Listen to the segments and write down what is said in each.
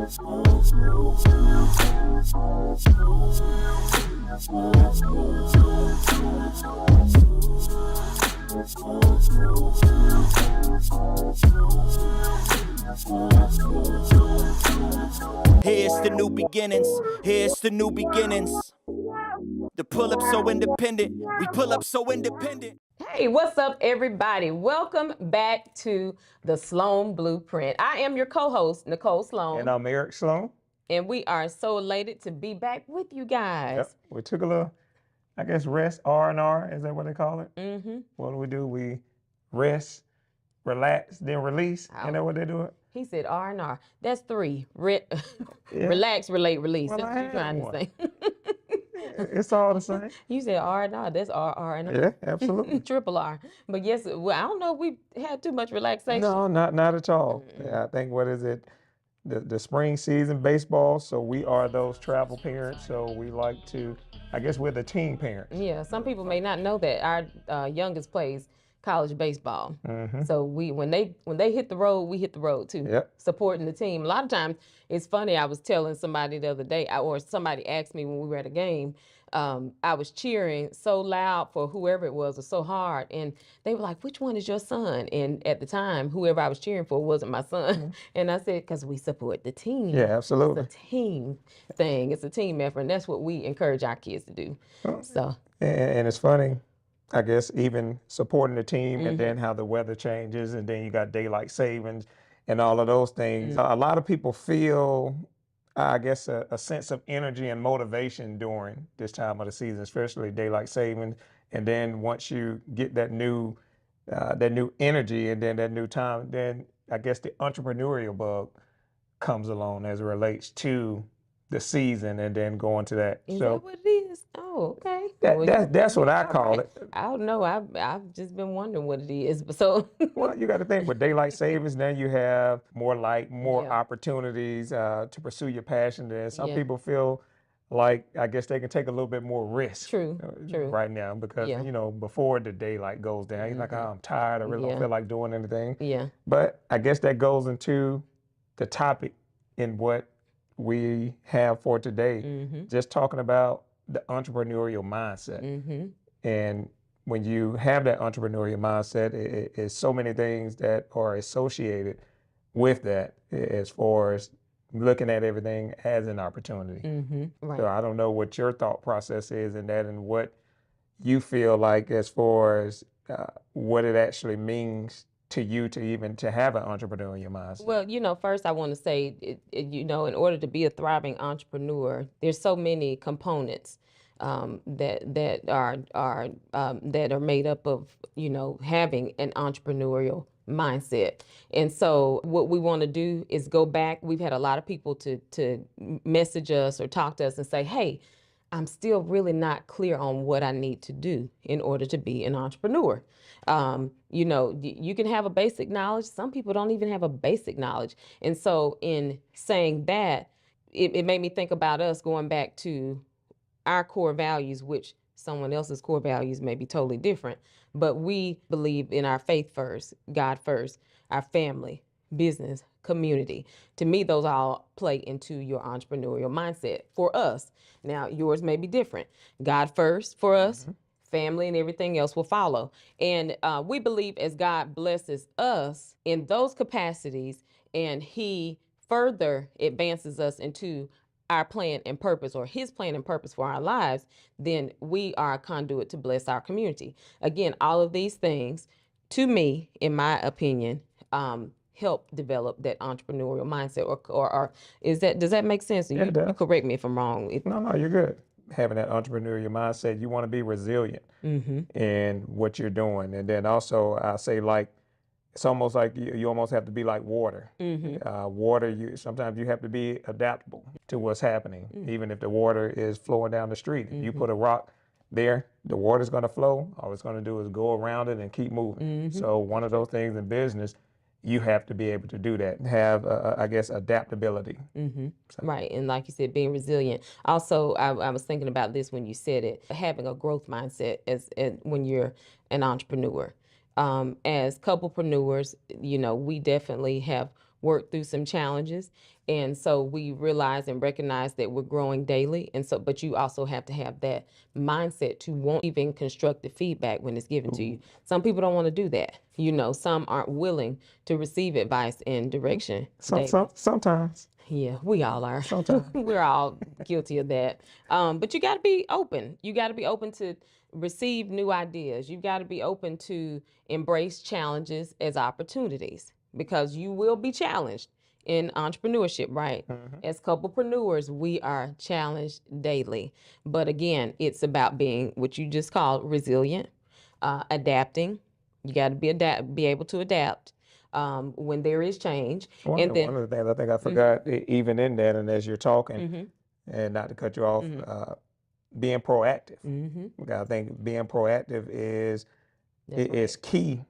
Here's the new beginnings. Here's the new beginnings. The pull up so independent. We pull up so independent. Hey, what's up, everybody? Welcome back to the Sloan Blueprint. I am your co-host, Nicole Sloan. And I'm Eric Sloan. And we are so elated to be back with you guys. Yep. We took a little, I guess, rest, R&R, is that what they call it? Mm-hmm. What do? We rest, relax, then release. Isn't that what they do? He said R&R. That's three. Relax, relate, release. Well, That's what you're trying to say. It's all the same. You said R&R. That's R and R. Yeah, absolutely. Triple R. But yes, well, I don't know if we had too much relaxation. No, not at all. Yeah, I think, what is it? The spring season, baseball. So we are those travel parents. So we like to, I guess we're the team parents. Yeah, some people may not know that our youngest plays college baseball. Mm-hmm. So when they hit the road, we hit the road too. Yep. Supporting the team. A lot of times, it's funny. I was telling somebody the other day, or somebody asked me when we were at a game. I was cheering so loud for whoever it was, or so hard, and they were like, "Which one is your son?" And at the time, whoever I was cheering for wasn't my son. Mm-hmm. And I said, "Because we support the team." Yeah, absolutely. It's a team thing. It's a team effort, and that's what we encourage our kids to do. So. And it's funny, I guess, even supporting the team, Mm-hmm. and then how the weather changes, and then you got daylight savings and all of those things. Mm-hmm. A lot of people feel, I guess, a sense of energy and motivation during this time of the season, especially daylight savings. And then once you get that new energy and then that new time, then I guess the entrepreneurial bug comes along as it relates to the season, and then going to that. Is so that what it is? Oh, okay. That's what I call it. I don't know. I've just been wondering what it is. So Well, you got to think with daylight savings, then you have more light, more Yeah. opportunities to pursue your passion. And some Yeah. people feel like, I guess they can take a little bit more risk. True. Right now, because Yeah. before the daylight goes down, you're like, oh, I'm tired. I really Yeah. don't feel like doing anything. Yeah. But I guess that goes into the topic in what we have for today, Mm-hmm. just talking about the entrepreneurial mindset. Mm-hmm. And when you have that entrepreneurial mindset, it's so many things that are associated with that, as far as looking at everything as an opportunity. Mm-hmm. Right. So I don't know what your thought process is in that, and what you feel like as far as what it actually means to you to have an entrepreneurial mindset. Well, first I want to say, in order to be a thriving entrepreneur, there's so many components that are made up of having an entrepreneurial mindset. And so what we want to do is go back. We've had a lot of people to message us or talk to us and say, "Hey, I'm still really not clear on what I need to do in order to be an entrepreneur." You can have a basic knowledge. Some people don't even have a basic knowledge. And so in saying that, it made me think about us going back to our core values, which someone else's core values may be totally different. But we believe in our faith first, God first, our family, business, community. To me, those all play into your entrepreneurial mindset for us. Now, yours may be different. God first for us. Mm-hmm. Family and everything else will follow. And we believe as God blesses us in those capacities, and he further advances us into our plan and purpose, or his plan and purpose for our lives, then we are a conduit to bless our community. Again, all of these things, to me, in my opinion, help develop that entrepreneurial mindset. Or does that make sense? You correct me if I'm wrong. No, you're good. Having that entrepreneurial mindset, you want to be resilient Mm-hmm. in what you're doing. And then also, I say, like, it's almost like you almost have to be like water. Mm-hmm. Water, sometimes you have to be adaptable to what's happening, even if the water is flowing down the street. If you put a rock there, the water's going to flow. All it's going to do is go around it and keep moving. Mm-hmm. So one of those things in business, you have to be able to do that, have, I guess, adaptability. Mm-hmm. So. Right. And like you said, being resilient. Also, I was thinking about this when you said it, having a growth mindset as when you're an entrepreneur. As couplepreneurs, we definitely have work through some challenges. And so we realize and recognize that we're growing daily. And so, but you also have to have that mindset to want even constructive feedback when it's given to you. Some people don't want to do that. Some aren't willing to receive advice and direction daily. Sometimes. Yeah, we all are. Sometimes. We're all guilty of that. But you got to be open. You got to be open to receive new ideas. You got to be open to embrace challenges as opportunities, because you will be challenged in entrepreneurship, right? As couplepreneurs, we are challenged daily. But again, it's about being what you just called resilient, adapting. You got to be able to adapt when there is change. One of the things I think I forgot, even in that, and as you're talking, and not to cut you off, being proactive. I think being proactive is key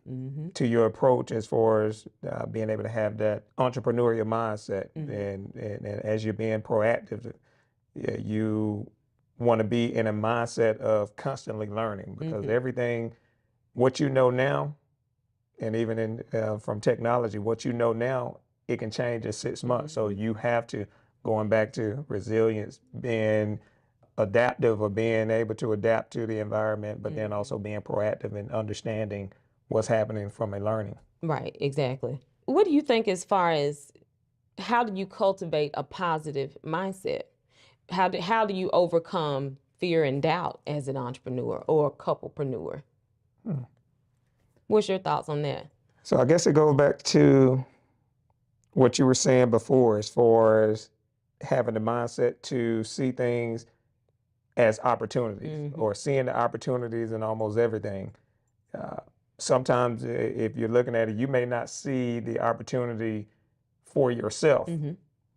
to your approach as far as being able to have that entrepreneurial mindset. And as you're being proactive, you want to be in a mindset of constantly learning, because everything, what you know now, and even in from technology, what you know now, it can change in 6 months. So you have to, going back to resilience, being adaptive, or being able to adapt to the environment, but then also being proactive and understanding what's happening from a learning. Right, exactly. What do you think as far as how do you cultivate a positive mindset? How do you overcome fear and doubt as an entrepreneur or a couplepreneur? What's your thoughts on that? So I guess it goes back to what you were saying before, as far as having the mindset to see things as opportunities, or seeing the opportunities in almost everything. Sometimes if you're looking at it, you may not see the opportunity for yourself,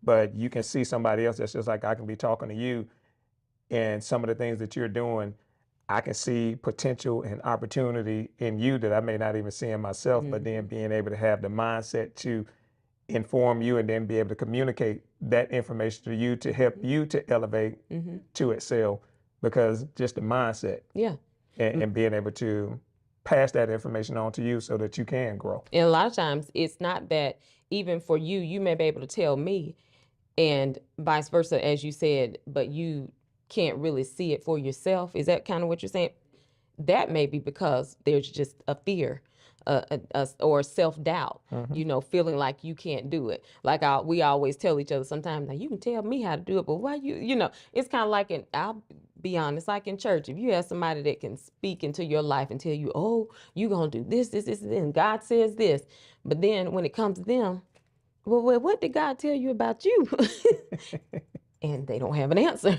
but you can see somebody else. That's just like I can be talking to you, and some of the things that you're doing, I can see potential and opportunity in you that I may not even see in myself, but then being able to have the mindset to inform you and then be able to communicate that information to you to help you to elevate, to excel, because just the mindset, and being able to pass that information on to you so that you can grow. And a lot of times it's not that, even for you, you may be able to tell me, and vice versa, as you said, but you can't really see it for yourself. Is that kind of what you're saying? That may be because there's just a fear or self-doubt, feeling like you can't do it. Like we always tell each other sometimes, now you can tell me how to do it, but why it's kind of like, I'll be honest, like in church, if you have somebody that can speak into your life and tell you, oh, you're going to do this, and God says this. But then when it comes to them, well, what did God tell you about you? And they don't have an answer,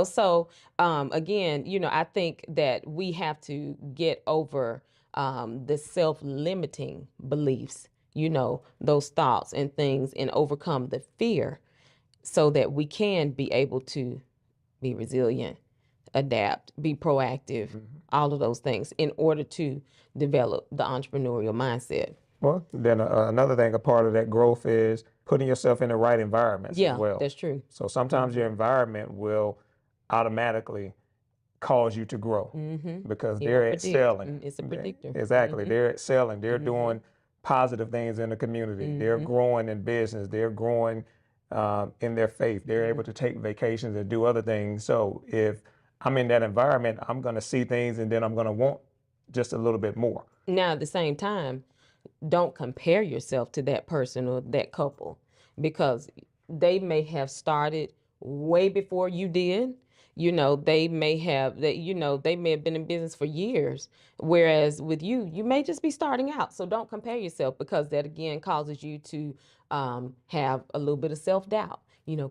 So again, I think that we have to get over the self-limiting beliefs, those thoughts and things, and overcome the fear so that we can be able to be resilient, adapt, be proactive, all of those things in order to develop the entrepreneurial mindset. Well, then another thing, a part of that growth is putting yourself in the right environments as well. Yeah, that's true. So sometimes your environment will automatically cause you to grow, because they're excelling. It's a predictor. Exactly. They're excelling. They're doing positive things in the community. They're growing in business. They're growing in their faith. They're able to take vacations and do other things. So if I'm in that environment, I'm going to see things, and then I'm going to want just a little bit more. Now, at the same time, don't compare yourself to that person or that couple, because they may have started way before you did. They may have they may have been in business for years, whereas with you may just be starting out. So don't compare yourself, because that again causes you to have a little bit of self-doubt.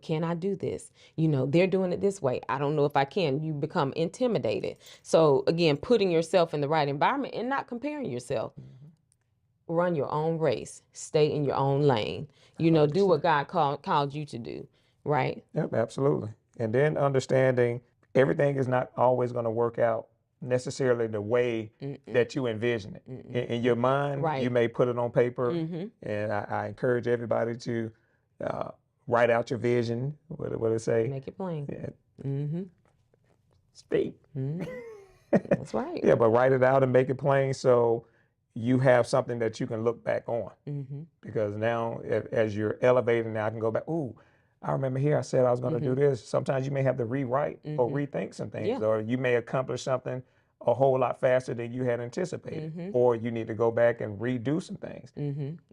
Can I do this? They're doing it this way. I don't know if I can. You become intimidated. So again, putting yourself in the right environment and not comparing yourself. Run your own race, stay in your own lane, do what God called you to do, right? Yep, absolutely. And then understanding everything is not always going to work out necessarily the way that you envision it. In your mind, you may put it on paper, and I encourage everybody to write out your vision. What do they say? Make it plain. Yeah. Speak. That's right. Yeah, but write it out and make it plain, so you have something that you can look back on. Because now as you're elevating, now I can go back, ooh, I remember here I said I was going to do this. Sometimes you may have to rewrite or rethink some things, or you may accomplish something a whole lot faster than you had anticipated, or you need to go back and redo some things.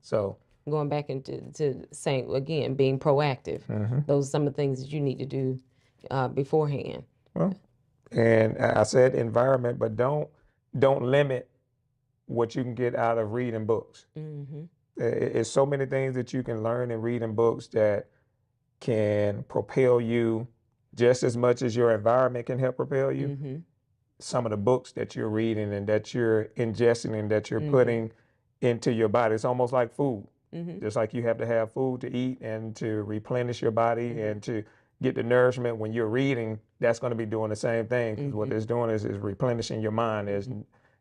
So going back into saying again, being proactive. Those are some of the things that you need to do beforehand. well, and I said environment, but don't limit what you can get out of reading books. It's so many things that you can learn and read in books that can propel you just as much as your environment can help propel you. Some of the books that you're reading and that you're ingesting and that you're putting into your body, it's almost like food. Just like you have to have food to eat and to replenish your body and to get the nourishment when you're reading, that's going to be doing the same thing. 'Cause what it's doing is replenishing your mind,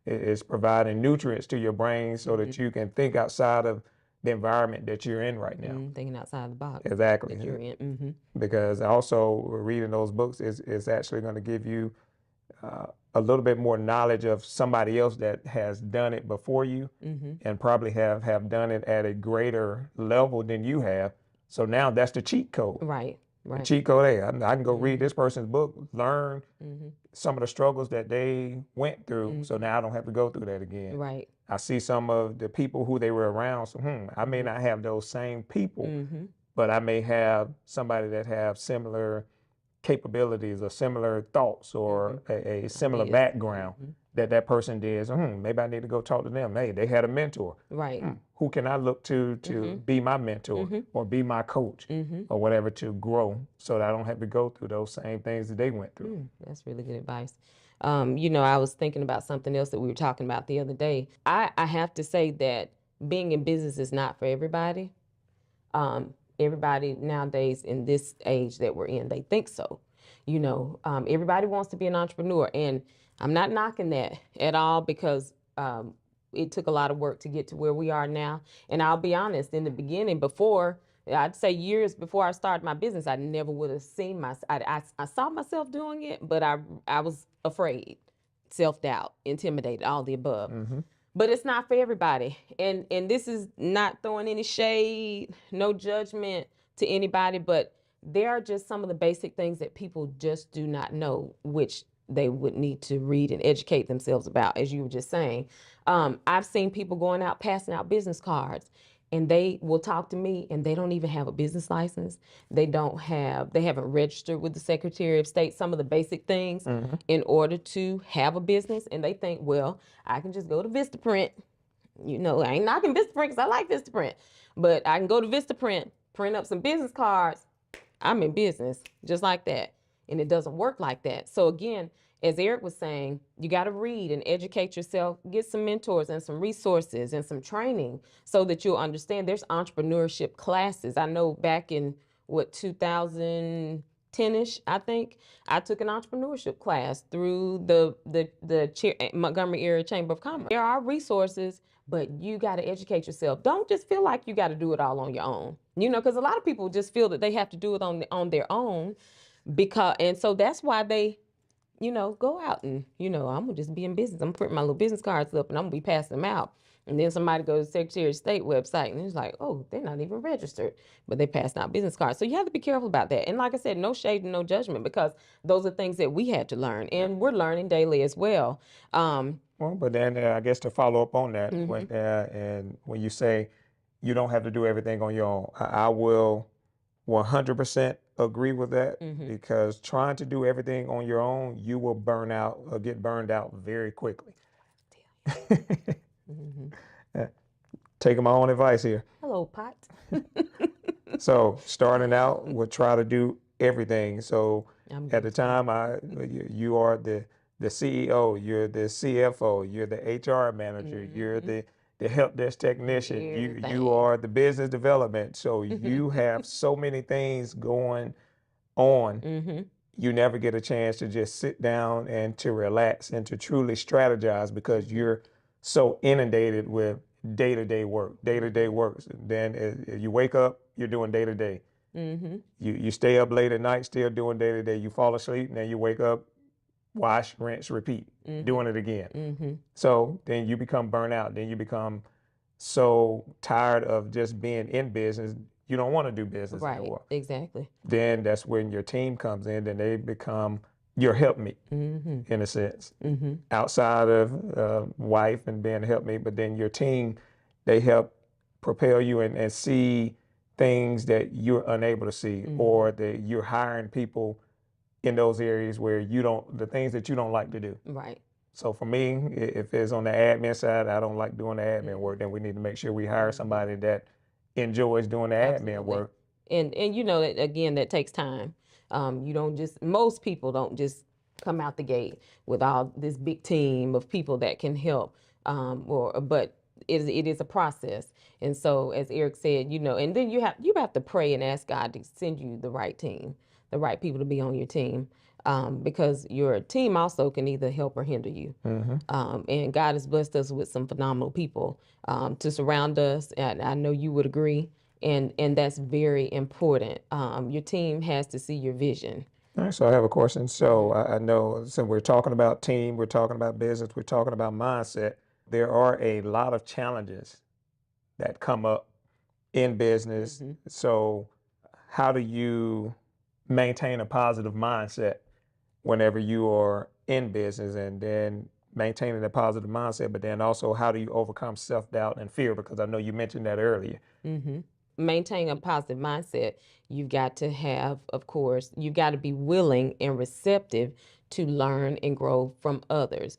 is providing nutrients to your brain so that you can think outside of the environment that you're in right now. Thinking outside the box. Exactly. That you're in. Because also reading those books is actually going to give you a little bit more knowledge of somebody else that has done it before you and probably have done it at a greater level than you have. So now that's the cheat code. Right. The cheat code, hey, I can go read this person's book, learn some of the struggles that they went through. So now I don't have to go through that again. Right. I see some of the people who they were around. So I may not have those same people, but I may have somebody that have similar capabilities or similar thoughts or a similar background that person did. So maybe I need to go talk to them. Hey, they had a mentor. Right. Who can I look to be my mentor or be my coach or whatever to grow so that I don't have to go through those same things that they went through. That's really good advice. I was thinking about something else that we were talking about the other day. I have to say that being in business is not for everybody. Everybody nowadays in this age that we're in, they think so. Everybody wants to be an entrepreneur, and I'm not knocking that at all because it took a lot of work to get to where we are now. And I'll be honest, in the beginning, I'd say years before I started my business, I never would have seen I saw myself doing it, but I was afraid, self-doubt, intimidated, all the above. But it's not for everybody. And this is not throwing any shade, no judgment to anybody, but there are just some of the basic things that people just do not know, which they would need to read and educate themselves about, as you were just saying. I've seen people going out passing out business cards, and they will talk to me and they don't even have a business license. They haven't registered with the Secretary of State, some of the basic things in order to have a business. And they think, well, I can just go to Vistaprint. I ain't knocking Vistaprint because I like Vistaprint, but I can go to Vistaprint, print up some business cards. I'm in business just like that. And it doesn't work like that. So again, as Eric was saying, you got to read and educate yourself, get some mentors and some resources and some training so that you'll understand. There's entrepreneurship classes. I know back in 2010-ish, I think, I took an entrepreneurship class through the Montgomery Area Chamber of Commerce. There are resources, but you got to educate yourself. Don't just feel like you got to do it all on your own. Because a lot of people just feel that they have to do it on their own, and so that's why they go out and, I'm going to just be in business. I'm putting my little business cards up and I'm going to be passing them out. And then somebody goes to the Secretary of State website and it's like, oh, they're not even registered, but they passed out business cards. So you have to be careful about that. And like I said, no shade and no judgment, because those are things that we had to learn and we're learning daily as well. Well, but then I guess to follow up on that, when you say you don't have to do everything on your own, I will 100% agree with that, because trying to do everything on your own, you will burn out or get burned out very quickly. Taking my own advice here. Hello, Pot. So starting out, we'll try to do everything. So at the time, you are the CEO, you're the CFO, you're the HR manager, you're the help desk technician, you are the business development. So you have so many things going on. You never get a chance to just sit down and to relax and to truly strategize, because you're so inundated with day-to-day work. Then you wake up, you're doing day-to-day. You stay up late at night, still doing day-to-day. You fall asleep, and then you wake up wash, rinse, repeat, doing it again. Mm-hmm. So then you become burnout. Then you become so tired of just being in business, you don't want to do business Right. anymore. Exactly. Then that's when your team comes in, then they become your helpmeet Mm-hmm. in a sense. Mm-hmm. Outside of wife and being a helpmeet, but then your team, they help propel you and see things that you're unable to see, or that you're hiring people in those areas where you don't, the things that you don't like to do. Right. So for me, if it's on the admin side, I don't like doing the admin work, then we need to make sure we hire somebody that enjoys doing the admin Absolutely. work. And you know that again, that takes time. You don't just, most people don't just come out the gate with all this big team of people that can help. But it is a process. And so as Eric said, you know, and then you have to pray and ask God to send you the right team, the right people to be on your team. Because your team also can either help or hinder you. And God has blessed us with some phenomenal people to surround us. And I know you would agree. And that's very important. Your team has to see your vision. All right, so I have a question. So I know, so we're talking about team, we're talking about business, we're talking about mindset. There are a lot of challenges that come up in business. So how do you maintain a positive mindset whenever you are in business, and then maintaining a positive mindset, but then also how do you overcome self-doubt and fear? Because I know you mentioned that earlier. Maintain a positive mindset, you've got to have, of course, you've got to be willing and receptive to learn and grow from others.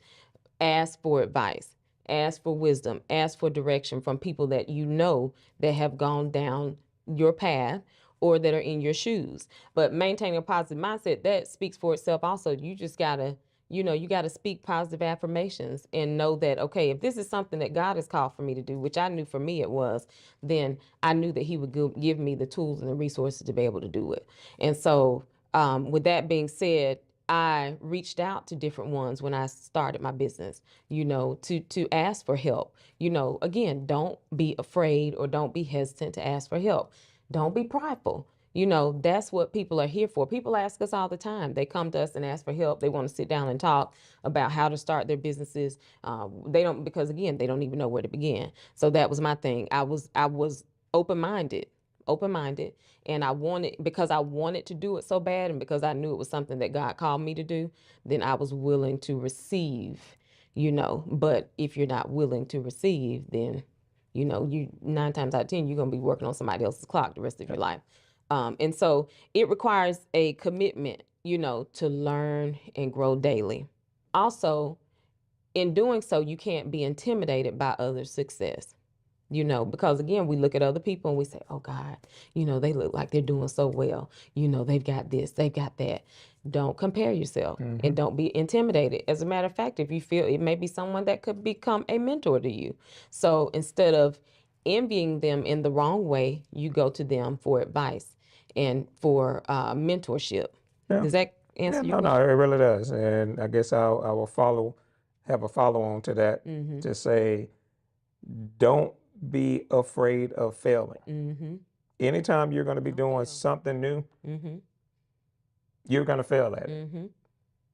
Ask for advice, ask for wisdom, ask for direction from people that you know that have gone down your path or that are in your shoes. But maintaining a positive mindset, that speaks for itself also. You just gotta, you gotta speak positive affirmations and know that, okay, if this is something that God has called for me to do, which I knew for me it was, then I knew that He would give me the tools and the resources to be able to do it. And so, with that being said, I reached out to different ones when I started my business, to ask for help. Again, don't be afraid or don't be hesitant to ask for help. Don't be prideful. That's what people are here for. People ask us all the time. They come to us and ask for help. They want to sit down and talk about how to start their businesses. They don't, because again, they don't even know where to begin. So that was my thing. I was open-minded, and because I wanted to do it so bad, and because I knew it was something that God called me to do, then I was willing to receive, but if you're not willing to receive, then you 9 times out of 10 you're going to be working on somebody else's clock the rest of your life. And so it requires a commitment, to learn and grow daily. Also, in doing so, you can't be intimidated by others' success. Because again, we look at other people and we say, oh God, they look like they're doing so well. They've got this, they've got that. Don't compare yourself and don't be intimidated. As a matter of fact, if you feel it may be someone that could become a mentor to you. So instead of envying them in the wrong way, you go to them for advice and for mentorship. Yeah. Does that answer your No, question? it really does. And I guess I will have a follow on to that to say, don't be afraid of failing. Anytime you're going to be doing something new, you're going to fail at it.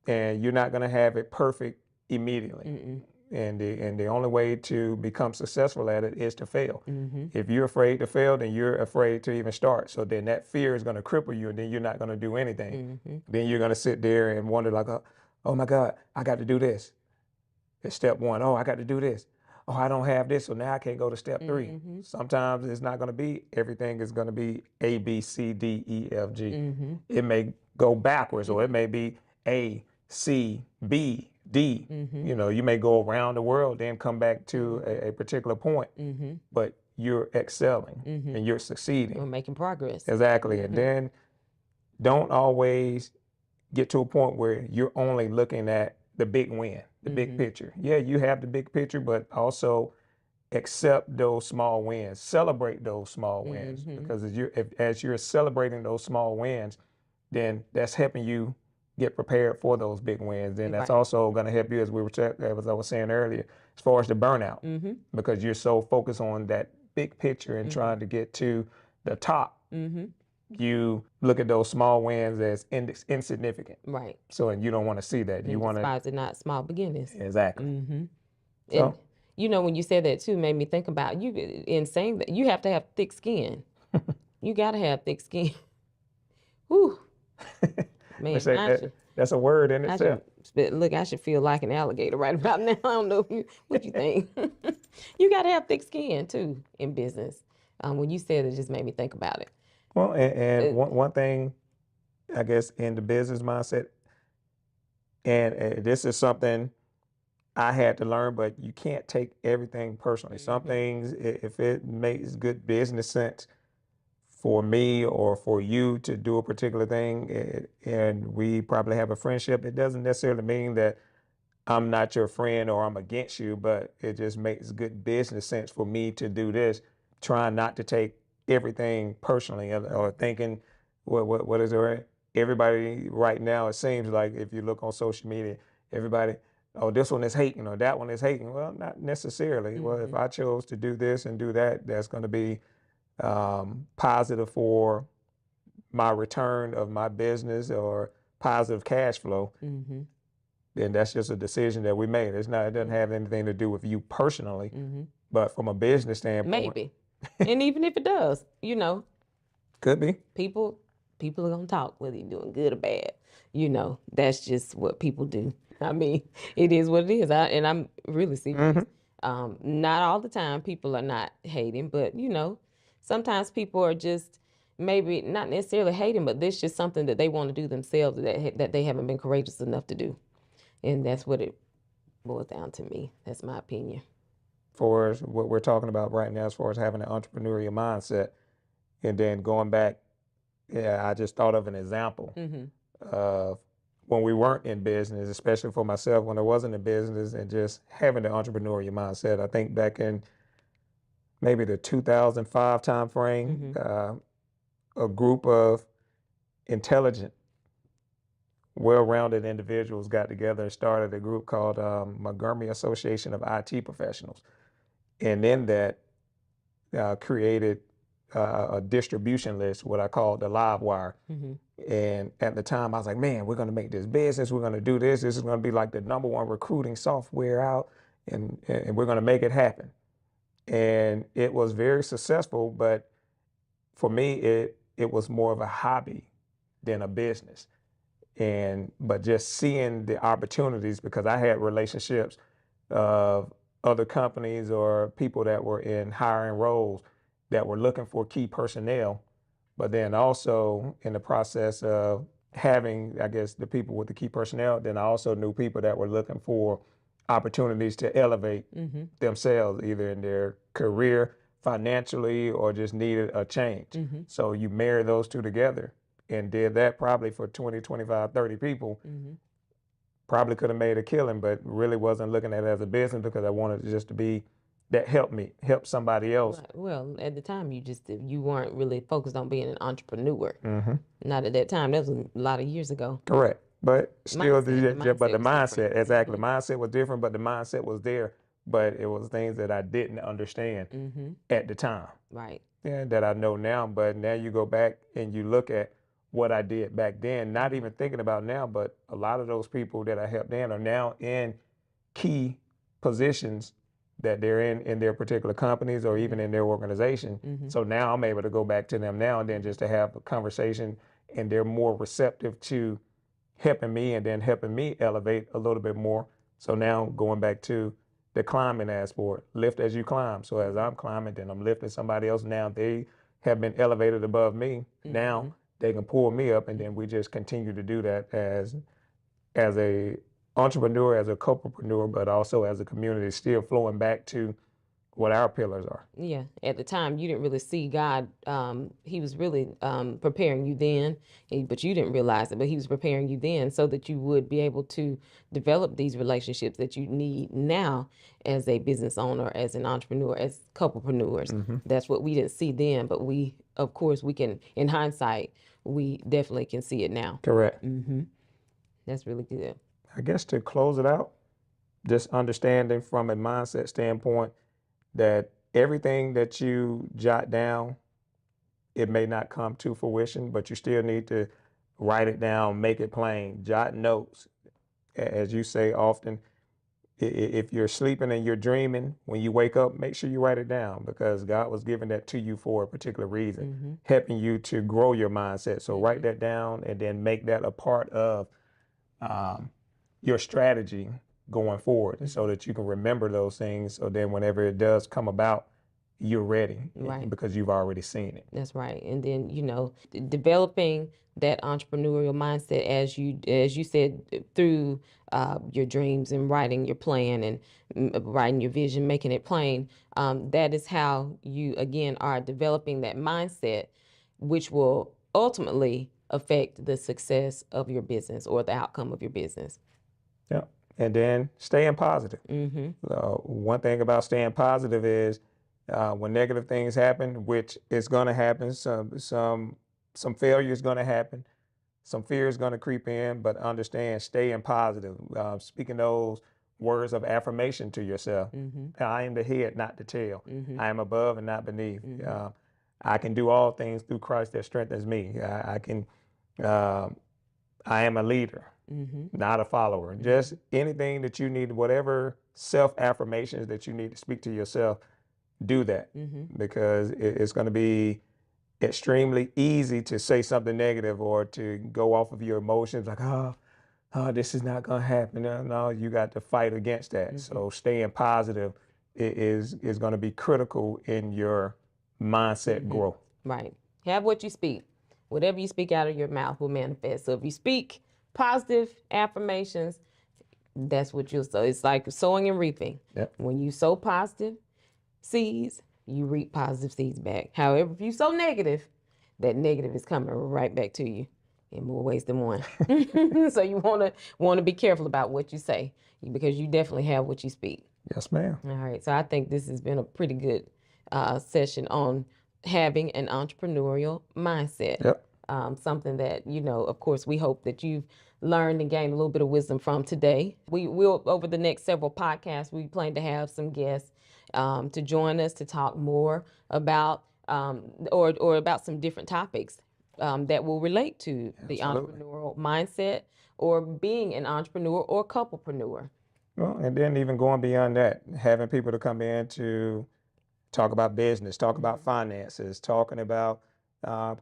And you're not going to have it perfect immediately. And the only way to become successful at it is to fail. If you're afraid to fail, then you're afraid to even start. So then that fear is going to cripple you, and then you're not going to do anything. Then you're going to sit there and wonder like, oh my God, I got to do this. It's step one. Oh, I got to do this. Oh, I don't have this, so now I can't go to step 3. Sometimes it's not going to be, everything is going to be A, B, C, D, E, F, G. It may go backwards, or it may be A, C, B, D. You may go around the world, then come back to a particular point, but you're excelling and you're succeeding. We're making progress. Exactly. And then don't always get to a point where you're only looking at the big win, the big picture. Yeah, you have the big picture, but also accept those small wins, celebrate those small wins, because as you're celebrating those small wins, then that's helping you get prepared for those big wins. Then that's also going to help you, as I was saying earlier, as far as the burnout, because you're so focused on that big picture and trying to get to the top you look at those small wins as insignificant. Right. So, and you don't want to see that. You And want to, despise it not small beginnings. exactly. And So, when you said that too, made me think about you in saying that you have to have thick skin. You got to have thick skin. Whew. Man, that's a word in I itself. look, I should feel like an alligator right about now. I don't know what you think. You got to have thick skin too in business. When you said it, just made me think about it. Well, and one thing, I guess, in the business mindset, and this is something I had to learn, but you can't take everything personally. Some things, if it makes good business sense for me or for you to do a particular thing, and we probably have a friendship, it doesn't necessarily mean that I'm not your friend or I'm against you, but it just makes good business sense for me to do this, trying not to take everything personally or thinking, what is it, right? Everybody right now, it seems like if you look on social media, everybody, oh, this one is hating or that one is hating. Well, not necessarily. Well, if I chose to do this and do that, that's going to be positive for my return of my business or positive cash flow. Then that's just a decision that we made. It doesn't have anything to do with you personally, but from a business standpoint. Maybe. And even if it does, Could be. people are going to talk whether you're doing good or bad. That's just what people do. I mean, it is what it is. And I'm really serious. Not all the time people are not hating, but sometimes people are just maybe not necessarily hating, but there's just something that they want to do themselves that they haven't been courageous enough to do. And that's what it boils down to me. That's my opinion. For what we're talking about right now, as far as having an entrepreneurial mindset, and then going back, I just thought of an example of when we weren't in business, especially for myself, when I wasn't in business and just having the entrepreneurial mindset. I think back in maybe the 2005 time frame, a group of intelligent, well-rounded individuals got together and started a group called Montgomery Association of IT Professionals. And in that, created a distribution list, what I call the live wire. And at the time I was like, man, we're going to make this business. We're going to do this. This is going to be like the #1 recruiting software out, and we're going to make it happen. And it was very successful, but for me, it was more of a hobby than a business. But just seeing the opportunities, because I had relationships of other companies or people that were in hiring roles that were looking for key personnel, but then also in the process of having, I guess, the people with the key personnel, then I also knew people that were looking for opportunities to elevate themselves, either in their career, financially, or just needed a change. So you marry those two together and did that probably for 20, 25, 30 people. Probably could have made a killing, but really wasn't looking at it as a business because I wanted it just to be that help somebody else. Right. Well, at the time, you weren't really focused on being an entrepreneur. Not at that time. That was a lot of years ago. Correct. But still, The mindset, exactly. The mindset was different, but the mindset was there. But it was things that I didn't understand at the time. Right. Yeah, that I know now. But now you go back and you look at what I did back then, not even thinking about now, but a lot of those people that I helped then are now in key positions that they're in their particular companies or even in their organization. So now I'm able to go back to them now and then just to have a conversation, and they're more receptive to helping me and then helping me elevate a little bit more. So now going back to the climbing aspect, lift as you climb. So as I'm climbing, then I'm lifting somebody else. Now they have been elevated above me. Now they can pull me up, and then we just continue to do that as a entrepreneur, as a co-preneur, but also as a community, still flowing back to what our pillars are. Yeah. At the time, you didn't really see God. He was really preparing you then, but you didn't realize it. But he was preparing you then so that you would be able to develop these relationships that you need now as a business owner, as an entrepreneur, as couplepreneurs. That's what we didn't see then, but of course, we can, in hindsight, we definitely can see it now. Correct. That's really good. I guess to close it out, just understanding from a mindset standpoint that everything that you jot down it may not come to fruition, but you still need to write it down, make it plain, jot notes. As you say often, if you're sleeping and you're dreaming, when you wake up, make sure you write it down, because God was giving that to you for a particular reason, helping you to grow your mindset. So write that down and then make that a part of your strategy going forward, so that you can remember those things. So then whenever it does come about, you're ready, Right. because you've already seen it. That's right. And then, developing that entrepreneurial mindset, as you said, through your dreams and writing your plan and writing your vision, making it plain. That is how you, again, are developing that mindset, which will ultimately affect the success of your business or the outcome of your business. Yeah. And then staying positive. One thing about staying positive is when negative things happen, which is going to happen, some failure is going to happen, some fear is going to creep in, but understand, staying positive, speaking those words of affirmation to yourself. I am the head, not the tail. I am above and not beneath. I can do all things through Christ that strengthens me. I am a leader, not a follower. Just anything that you need, whatever self-affirmations that you need to speak to yourself, do that, because it's going to be extremely easy to say something negative or to go off of your emotions like, oh, this is not going to happen. No, you got to fight against that. So staying positive is going to be critical in your mindset growth. Right. Have what you speak. Whatever you speak out of your mouth will manifest. So if you speak positive affirmations, that's what you'll sow. It's like sowing and reaping. Yep. When you sow positive seeds, you reap positive seeds back. However, if you sow negative, that negative is coming right back to you in more ways than one. So you want to be careful about what you say, because you definitely have what you speak. Yes, ma'am. All right. So I think this has been a pretty good session on having an entrepreneurial mindset. Yep. Something that, of course, we hope that you've learned and gained a little bit of wisdom from today. We will, over the next several podcasts, we plan to have some guests to join us to talk more about or about some different topics that will relate to the entrepreneurial mindset or being an entrepreneur or couplepreneur. Well, and then even going beyond that, having people to come in to talk about business, talk about finances, talking about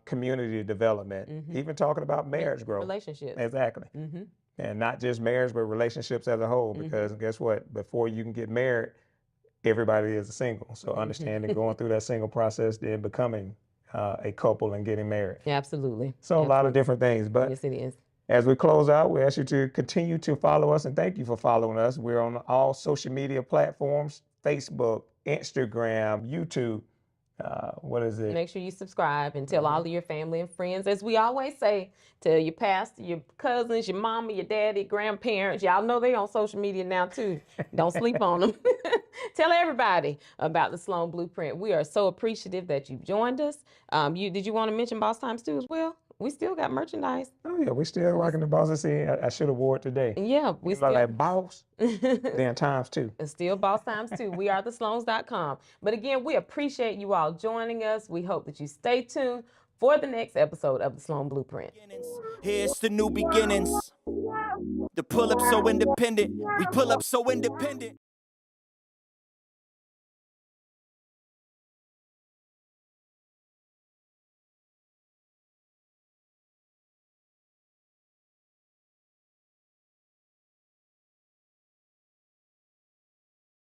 community development, even talking about marriage growth. Relationships. Exactly. And not just marriage, but relationships as a whole, because guess what? Before you can get married, everybody is a single. So understanding going through that single process, then becoming a couple and getting married. Absolutely. So a lot of different things. But yes, it is. As we close out, we ask you to continue to follow us, and thank you for following us. We're on all social media platforms: Facebook, Instagram, YouTube. What is it? Make sure you subscribe and tell all of your family and friends. As we always say, tell your pastor, your cousins, your mama, your daddy, grandparents. Y'all know they on social media now too. Don't sleep on them. Tell everybody about the Sloan Blueprint. We are so appreciative that you've joined us. Did you want to mention Boss Times too as well? We still got merchandise. Oh yeah, we still rocking the Boss. I should have wore it today. Yeah, we still like Boss. Then times two. It's still Boss Times too. We are thesloans.com. But again, we appreciate you all joining us. We hope that you stay tuned for the next episode of the Sloan Blueprint. Here's the new beginnings. The pull up so independent. We pull up so independent.